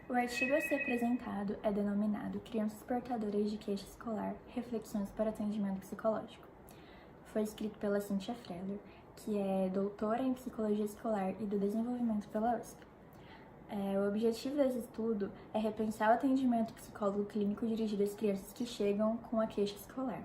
O artigo a ser apresentado é denominado Crianças Portadoras de Queixa Escolar, Reflexões para Atendimento Psicológico. Foi escrito pela Cynthia Freller, que é doutora em Psicologia Escolar e do Desenvolvimento pela USP. O objetivo desse estudo é repensar o atendimento psicólogo clínico dirigido às crianças que chegam com a queixa escolar.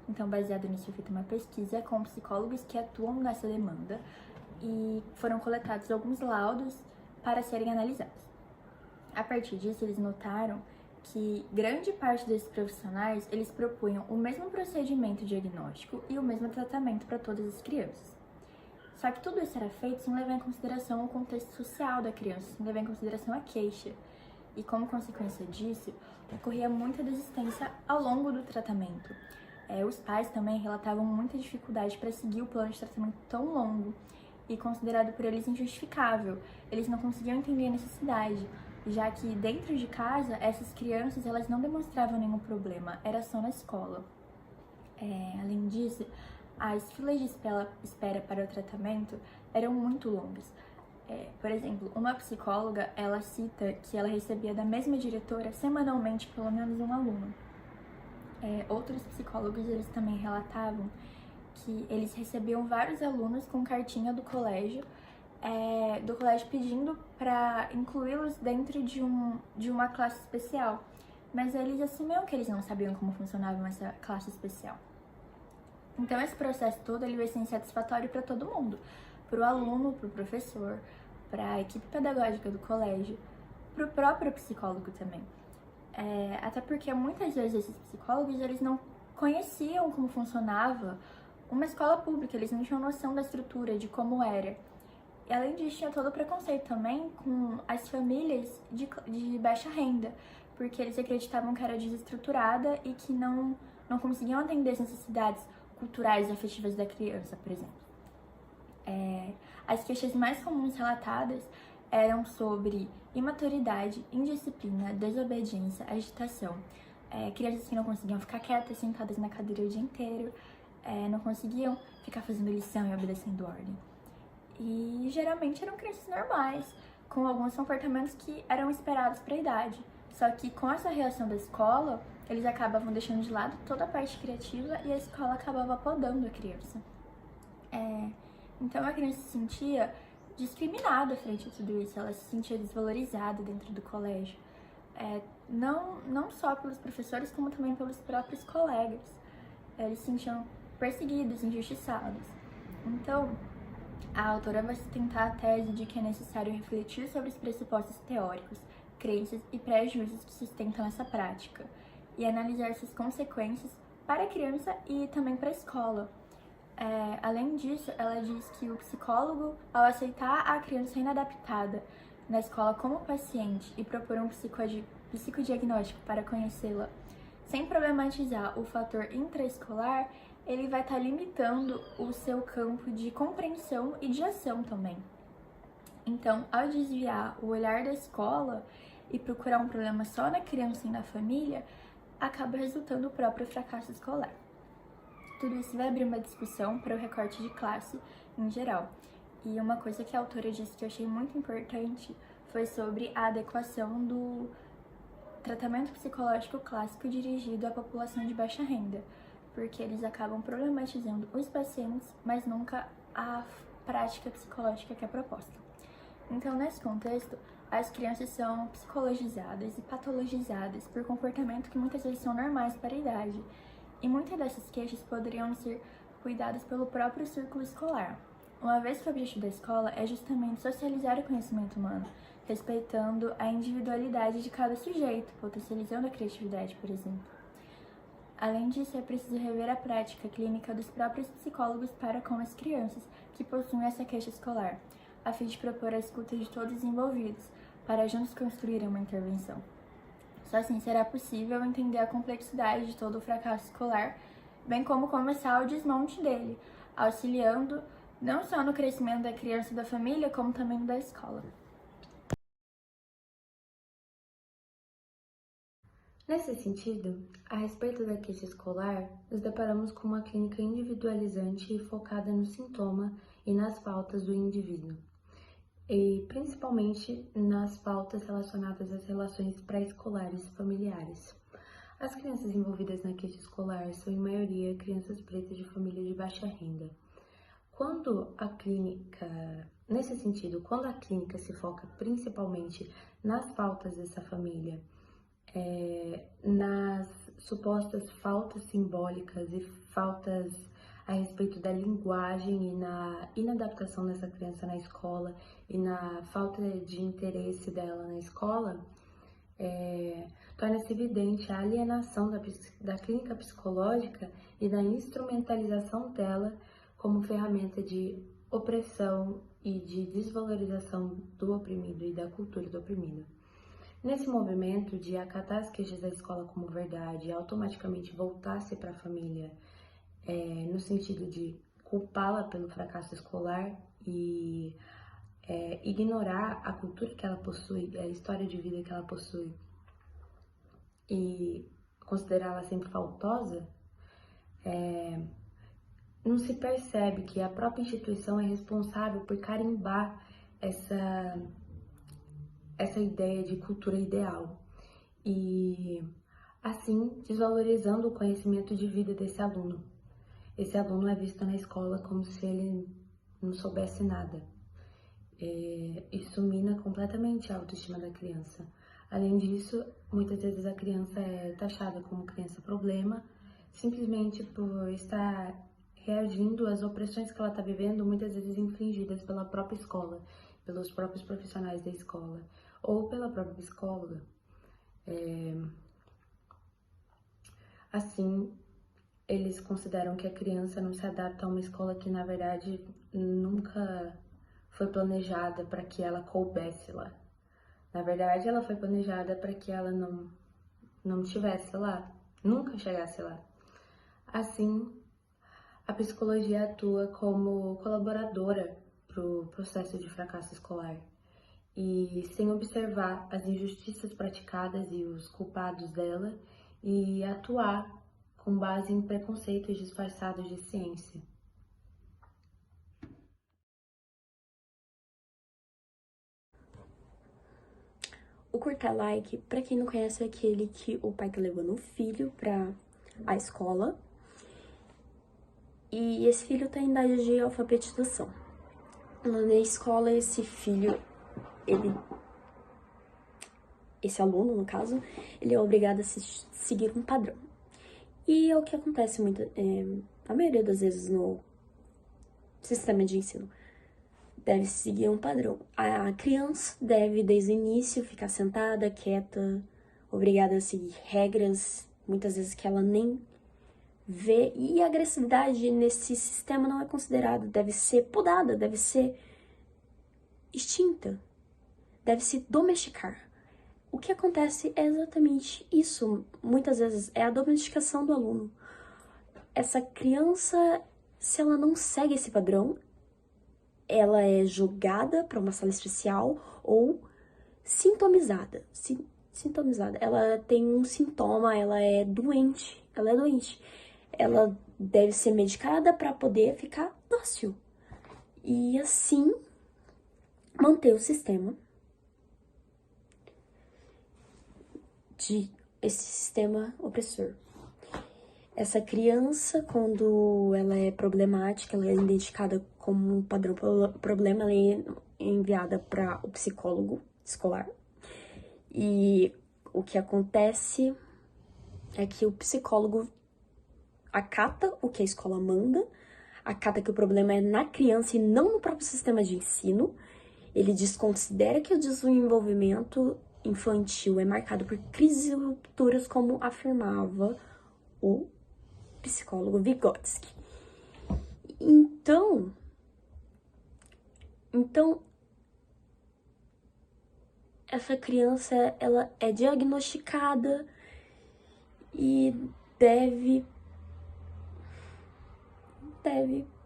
Então, baseado nisso, foi feita uma pesquisa com psicólogos que atuam nessa demanda e foram coletados alguns laudos para serem analisados. A partir disso, eles notaram que grande parte desses profissionais, eles propunham o mesmo procedimento diagnóstico e o mesmo tratamento para todas as crianças. Só que tudo isso era feito sem levar em consideração o contexto social da criança, sem levar em consideração a queixa. E como consequência disso, ocorria muita desistência ao longo do tratamento. Os pais também relatavam muita dificuldade para seguir o plano de tratamento tão longo e considerado por eles injustificável. Eles não conseguiam entender a necessidade, já que dentro de casa, essas crianças elas não demonstravam nenhum problema, era só na escola. Além disso, as filas de espera para o tratamento eram muito longas. Por exemplo, uma psicóloga, ela cita que ela recebia da mesma diretora semanalmente pelo menos um aluno. Outros psicólogos, eles também relatavam que eles recebiam vários alunos com cartinha do colégio pedindo para incluí-los dentro de uma classe especial. Mas eles assumiam que eles não sabiam como funcionava essa classe especial. Então, esse processo todo ele vai ser insatisfatório para todo mundo. Para o aluno, para o professor, para a equipe pedagógica do colégio, para o próprio psicólogo também. Até porque muitas vezes esses psicólogos eles não conheciam como funcionava uma escola pública, eles não tinham noção da estrutura, de como era. E além disso, tinha todo o preconceito também com as famílias de baixa renda, porque eles acreditavam que era desestruturada e que não conseguiam atender as necessidades culturais e afetivas da criança, por exemplo. As queixas mais comuns relatadas eram sobre imaturidade, indisciplina, desobediência, agitação. Crianças que não conseguiam ficar quietas, sentadas na cadeira o dia inteiro, não conseguiam ficar fazendo lição e obedecendo ordem. E geralmente eram crianças normais, com alguns comportamentos que eram esperados para a idade. Só que com essa reação da escola, eles acabavam deixando de lado toda a parte criativa e a escola acabava podando a criança. Então a criança se sentia discriminada frente a tudo isso, ela se sentia desvalorizada dentro do colégio. Não só pelos professores, como também pelos próprios colegas. Eles se sentiam perseguidos, injustiçados. Então, a autora vai sustentar a tese de que é necessário refletir sobre os pressupostos teóricos, crenças e prejuízos que sustentam essa prática, e analisar suas consequências para a criança e também para a escola. Além disso, ela diz que o psicólogo, ao aceitar a criança inadaptada na escola como paciente e propor um psicodiagnóstico para conhecê-la, sem problematizar o fator intraescolar, ele vai estar limitando o seu campo de compreensão e de ação também. Então, ao desviar o olhar da escola e procurar um problema só na criança e na família, acaba resultando o próprio fracasso escolar. Tudo isso vai abrir uma discussão para o recorte de classe em geral. E uma coisa que a autora disse que eu achei muito importante foi sobre a adequação do tratamento psicológico clássico dirigido à população de baixa renda, porque eles acabam problematizando os pacientes, mas nunca a prática psicológica que é proposta. Então, nesse contexto, as crianças são psicologizadas e patologizadas por comportamentos que muitas vezes são normais para a idade, e muitas dessas queixas poderiam ser cuidadas pelo próprio círculo escolar, uma vez que o objetivo da escola é justamente socializar o conhecimento humano, respeitando a individualidade de cada sujeito, potencializando a criatividade, por exemplo. Além disso, é preciso rever a prática clínica dos próprios psicólogos para com as crianças que possuem essa queixa escolar, a fim de propor a escuta de todos os envolvidos, para juntos construírem uma intervenção. Só assim será possível entender a complexidade de todo o fracasso escolar, bem como começar o desmonte dele, auxiliando não só no crescimento da criança e da família, como também da escola. Nesse sentido, a respeito da queixa escolar, nos deparamos com uma clínica individualizante e focada no sintoma e nas faltas do indivíduo. e principalmente nas pautas relacionadas às relações pré-escolares e familiares. As crianças envolvidas na queixa escolar são, em maioria, crianças pretas de famílias de baixa renda. Nesse sentido, quando a clínica se foca principalmente nas faltas dessa família, nas supostas faltas simbólicas e faltas a respeito da linguagem e na inadaptação dessa criança na escola e na falta de interesse dela na escola, torna-se evidente a alienação da clínica psicológica e da instrumentalização dela como ferramenta de opressão e de desvalorização do oprimido e da cultura do oprimido. Nesse movimento de acatar as queixas da escola como verdade e automaticamente voltar-se para a família, no sentido de culpá-la pelo fracasso escolar e ignorar a cultura que ela possui, a história de vida que ela possui e considerá-la sempre faltosa, não se percebe que a própria instituição é responsável por carimbar essa ideia de cultura ideal e, assim, desvalorizando o conhecimento de vida desse aluno. Esse aluno é visto na escola como se ele não soubesse nada. Isso mina completamente a autoestima da criança. Além disso, muitas vezes a criança é taxada como criança problema, simplesmente por estar reagindo às opressões que ela está vivendo, muitas vezes infligidas pela própria escola, pelos próprios profissionais da escola, ou pela própria psicóloga. Assim, eles consideram que a criança não se adapta a uma escola que, na verdade, nunca foi planejada para que ela coubesse lá. Na verdade, ela foi planejada para que ela não estivesse lá, nunca chegasse lá. Assim, a psicologia atua como colaboradora para o processo de fracasso escolar e sem observar as injustiças praticadas e os culpados dela e atuar com base em preconceitos disfarçados de ciência. O cortar like, pra quem não conhece, é aquele que o pai tá levando o filho pra a escola e esse filho tá em idade de alfabetização. Na escola, esse aluno, no caso, ele é obrigado a seguir um padrão. E é o que acontece a maioria das vezes no sistema de ensino. Deve seguir um padrão. A criança deve, desde o início, ficar sentada, quieta, obrigada a seguir regras, muitas vezes que ela nem vê. E a agressividade nesse sistema não é considerada, deve ser podada, deve ser extinta, deve se domesticar. O que acontece é exatamente isso, muitas vezes, é a domesticação do aluno. Essa criança, se ela não segue esse padrão, ela é julgada para uma sala especial ou sintomizada. Ela tem um sintoma, ela é doente. Ela deve ser medicada para poder ficar dócil. E assim manter o sistema esse sistema opressor. Essa criança, quando ela é problemática, ela é identificada como um padrão problema, ela é enviada para o psicólogo escolar. E o que acontece é que o psicólogo acata o que a escola manda, acata que o problema é na criança e não no próprio sistema de ensino. Ele desconsidera que o desenvolvimento infantil é marcado por crises e rupturas, como afirmava o psicólogo Vygotsky. Então, essa criança, ela é diagnosticada e deve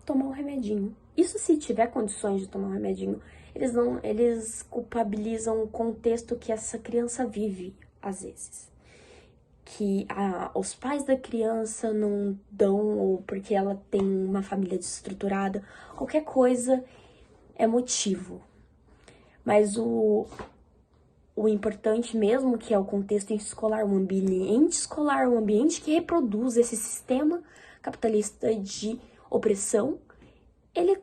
tomar um remedinho. Isso se tiver condições de tomar um remedinho. Eles culpabilizam o contexto que essa criança vive, às vezes. Que os pais da criança não dão, ou porque ela tem uma família desestruturada, qualquer coisa é motivo. Mas o importante mesmo, que é o contexto escolar, o ambiente escolar, o ambiente que reproduz esse sistema capitalista de opressão, ele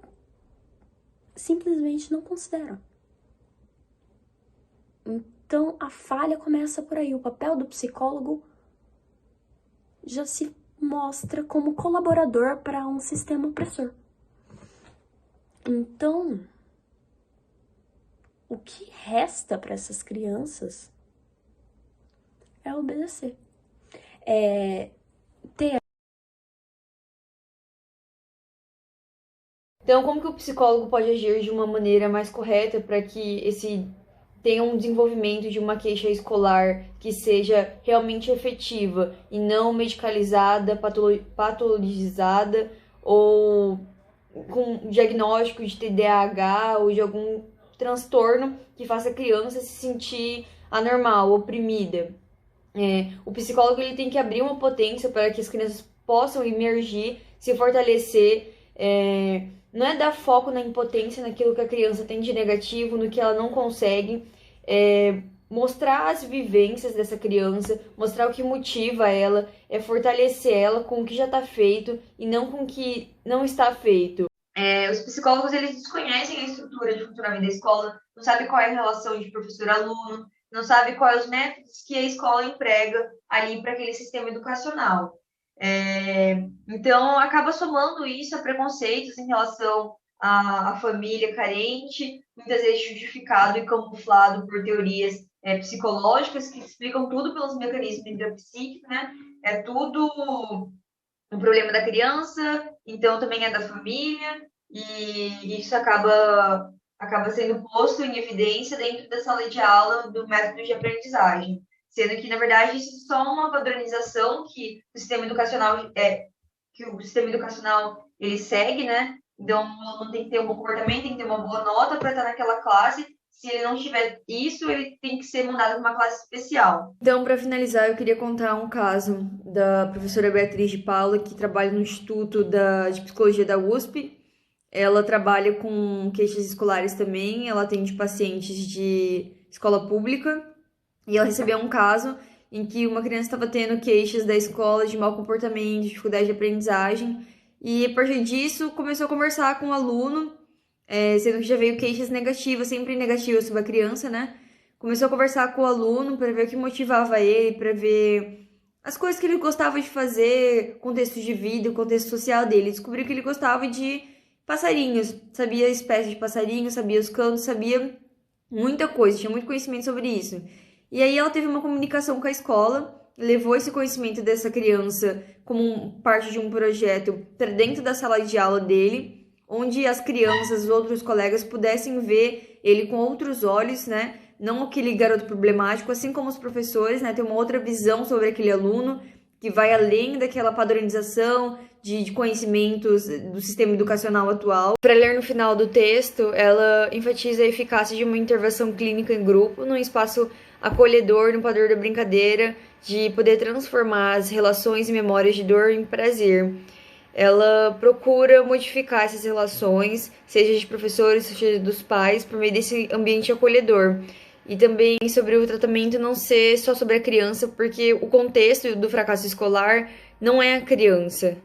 simplesmente não considera. Então, a falha começa por aí. O papel do psicólogo já se mostra como colaborador para um sistema opressor. Então, o que resta para essas crianças é obedecer. Então, como que o psicólogo pode agir de uma maneira mais correta para que tenha um desenvolvimento de uma queixa escolar que seja realmente efetiva e não medicalizada, patologizada ou com diagnóstico de TDAH ou de algum transtorno que faça a criança se sentir anormal, oprimida? O psicólogo ele tem que abrir uma potência para que as crianças possam emergir, se fortalecer, não é dar foco na impotência, naquilo que a criança tem de negativo, no que ela não consegue, mostrar as vivências dessa criança, mostrar o que motiva ela, fortalecer ela com o que já está feito e não com o que não está feito. Os psicólogos eles desconhecem a estrutura de funcionamento da escola, não sabem qual é a relação de professor-aluno, não sabem quais os métodos que a escola emprega ali para aquele sistema educacional. Então, acaba somando isso a preconceitos em relação à família carente, muitas vezes justificado e camuflado por teorias psicológicas que explicam tudo pelos mecanismos da psique, né? É tudo um problema da criança, então também é da família, e isso acaba sendo posto em evidência dentro da sala de aula do método de aprendizagem. Sendo que, na verdade, isso é só uma padronização que o sistema educacional ele segue, né? Então, o aluno tem que ter um bom comportamento, tem que ter uma boa nota para estar naquela classe. Se ele não tiver isso, ele tem que ser mandado para uma classe especial. Então, para finalizar, eu queria contar um caso da professora Beatriz de Paula, que trabalha no Instituto de Psicologia da USP. Ela trabalha com queixas escolares também, ela atende pacientes de escola pública. E ela recebeu um caso em que uma criança estava tendo queixas da escola de mau comportamento, dificuldade de aprendizagem. E, a partir disso, começou a conversar com o aluno, sendo que já veio queixas negativas, sempre negativas sobre a criança, né? Começou a conversar com o aluno para ver o que motivava ele, para ver as coisas que ele gostava de fazer, contexto de vida, o contexto social dele. Descobriu que ele gostava de passarinhos, sabia a espécie de passarinhos, sabia os cantos, sabia muita coisa, tinha muito conhecimento sobre isso. E aí ela teve uma comunicação com a escola, levou esse conhecimento dessa criança como parte de um projeto para dentro da sala de aula dele, onde as crianças, os outros colegas pudessem ver ele com outros olhos, né? Não aquele garoto problemático, assim como os professores, né? Ter uma outra visão sobre aquele aluno que vai além daquela padronização de conhecimentos do sistema educacional atual. Para ler no final do texto, ela enfatiza a eficácia de uma intervenção clínica em grupo, num espaço acolhedor, no padrão da brincadeira, de poder transformar as relações e memórias de dor em prazer. Ela procura modificar essas relações, seja de professores, seja dos pais, por meio desse ambiente acolhedor. E também sobre o tratamento não ser só sobre a criança, porque o contexto do fracasso escolar não é a criança.